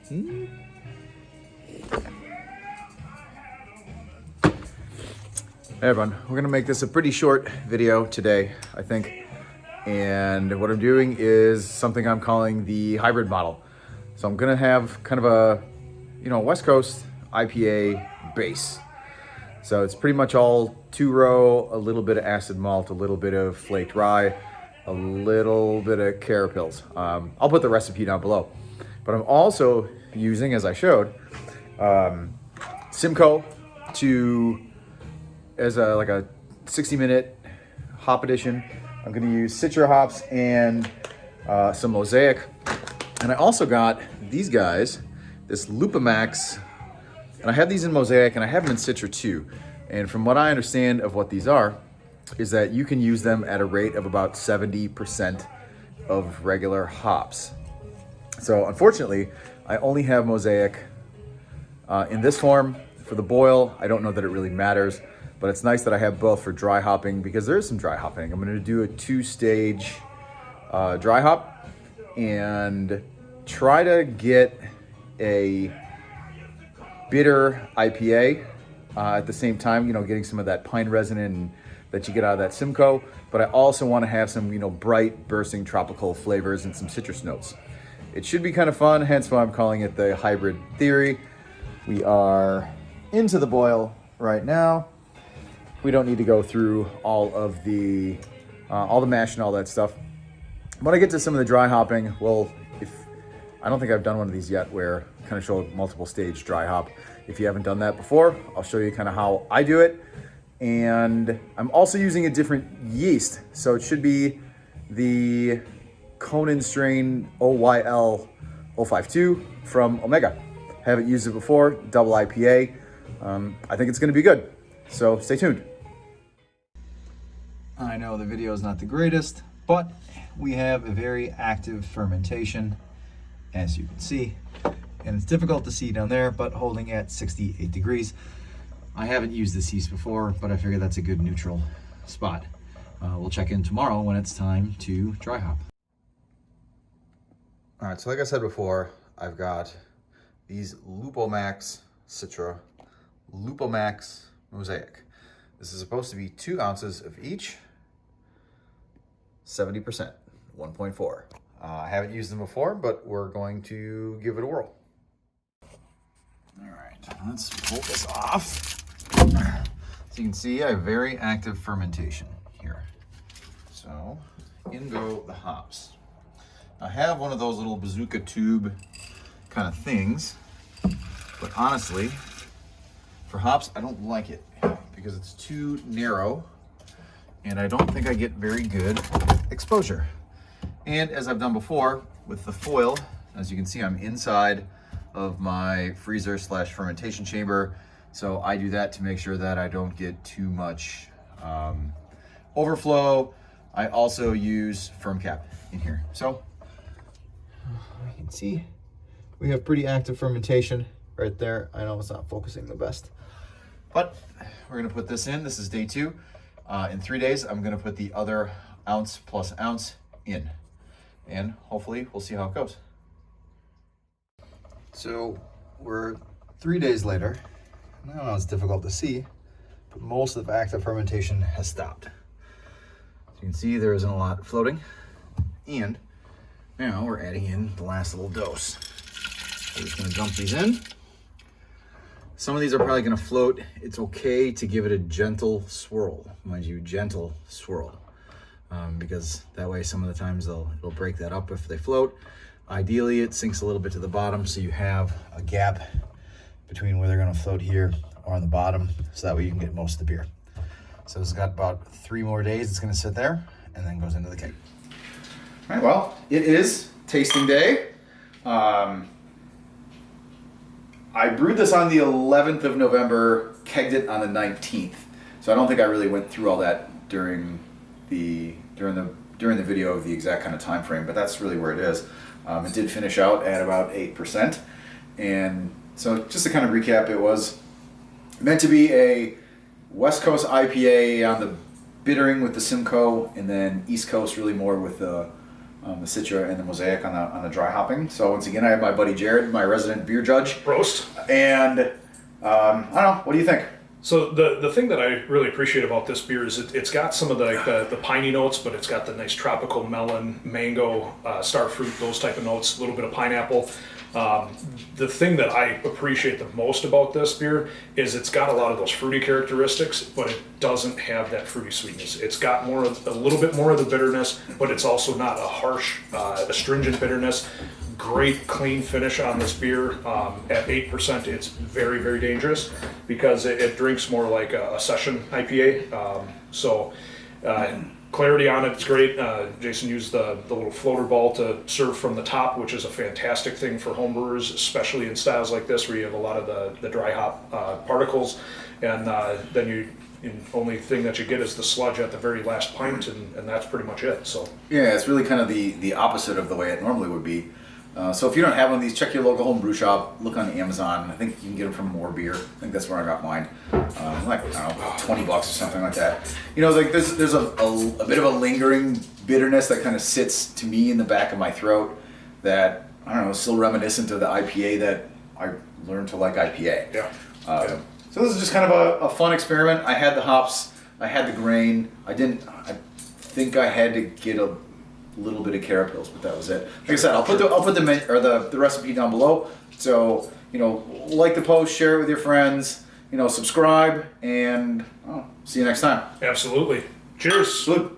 Hey everyone, we're gonna make this a pretty short video today, I think. And what I'm doing is something I'm calling the hybrid model. So I'm gonna have kind of a, West Coast IPA base. So it's pretty much all 2-row, a little bit of acid malt, a little bit of flaked rye, a little bit of Carapils. I'll put the recipe down below. But I'm also using, as I showed, Simcoe as a 60-minute hop addition. I'm gonna use Citra hops and some Mosaic. And I also got these guys, this Lupamax, and I have these in Mosaic and I have them in Citra too. And from what I understand of what these are, is that you can use them at a rate of about 70% of regular hops. So unfortunately, I only have Mosaic in this form. For the boil, I don't know that it really matters, but it's nice that I have both for dry hopping because there is some dry hopping. I'm gonna do a 2-stage dry hop and try to get a bitter IPA at the same time, getting some of that pine resin that you get out of that Simcoe, but I also want to have some, bright, bursting tropical flavors and some citrus notes. It should be kind of fun, hence why I'm calling it the hybrid theory. We are into the boil right now. We don't need to go through all the mash and all that stuff. When I get to some of the dry hopping, I don't think I've done one of these yet where I kind of show multiple stage dry hop. If you haven't done that before, I'll show you kind of how I do it. And I'm also using a different yeast. So it should be the Conan strain OYL 052 from Omega. Haven't used it before, double IPA. I think it's gonna be good. So stay tuned. I know the video is not the greatest, but we have a very active fermentation, as you can see. And it's difficult to see down there, but holding at 68 degrees. I haven't used this yeast before, but I figure that's a good neutral spot. We'll check in tomorrow when it's time to dry hop. All right, so like I said before, I've got these Lupamax Citra, Lupamax Mosaic. This is supposed to be 2 ounces of each, 70%, 1.4. I haven't used them before, but we're going to give it a whirl. All right, let's pull this off. So you can see I have very active fermentation here. So in go the hops. I have one of those little bazooka tube kind of things, but honestly, for hops, I don't like it because it's too narrow and I don't think I get very good exposure. And as I've done before with the foil, as you can see, I'm inside of my freezer / fermentation chamber. So I do that to make sure that I don't get too much overflow. I also use firm cap in here. So you can see we have pretty active fermentation right there. I know it's not focusing the best, but we're gonna put this in. This is day 2. In 3 days, I'm gonna put the other ounce plus ounce in, and hopefully we'll see how it goes. So we're 3 days later. I know it's difficult to see, but most of the active fermentation has stopped. So you can see there isn't a lot floating, and now we're adding in the last little dose. We're just gonna dump these in. Some of these are probably gonna float. It's okay to give it a gentle swirl, mind you, gentle swirl, because that way some of the times it'll break that up if they float. Ideally, it sinks a little bit to the bottom so you have a gap between where they're gonna float here or on the bottom, so that way you can get most of the beer. So it's got about 3 more days it's gonna sit there and then goes into the keg. All right, well, it is tasting day. I brewed this on the 11th of November, kegged it on the 19th. So I don't think I really went through all that during the video of the exact kind of time frame, but that's really where it is. It did finish out at about 8%. And so just to kind of recap, it was meant to be a West Coast IPA on the bittering with the Simcoe, and then East Coast really more with the the Citra and the Mosaic on the dry hopping. So once again, I have my buddy Jared, my resident beer judge. Prost. And I don't know, what do you think? So the thing that I really appreciate about this beer is it's got some of the piney notes, but it's got the nice tropical melon, mango, star fruit, those type of notes, a little bit of pineapple. The thing that I appreciate the most about this beer is it's got a lot of those fruity characteristics, but it doesn't have that fruity sweetness. It's got a little bit more of the bitterness, but it's also not a harsh, astringent bitterness. Great clean finish on this beer. At 8%, it's very, very dangerous because it drinks more like a session IPA. Clarity on it's great. Jason used the little floater ball to serve from the top, which is a fantastic thing for homebrewers, especially in styles like this where you have a lot of the dry hop particles, and then only thing that you get is the sludge at the very last pint, and that's pretty much it. So yeah, it's really kind of the opposite of the way it normally would be. So if you don't have one of these, check your local home brew shop. Look on Amazon. I think you can get them from More Beer. I think that's where I got mine. Like, I don't know, $20 or something like that. You know, like there's a bit of a lingering bitterness that kind of sits to me in the back of my throat that, I don't know, is still reminiscent of the IPA that I learned to like IPA. yeah. So this is just kind of a fun experiment. I had the hops, I had the grain. I think I had to get a little bit of Carapils, but that was it. Like I said, I'll put the recipe down below. So, you know, like the post, share it with your friends, you know, subscribe, and see you next time. Absolutely. Cheers. Salute.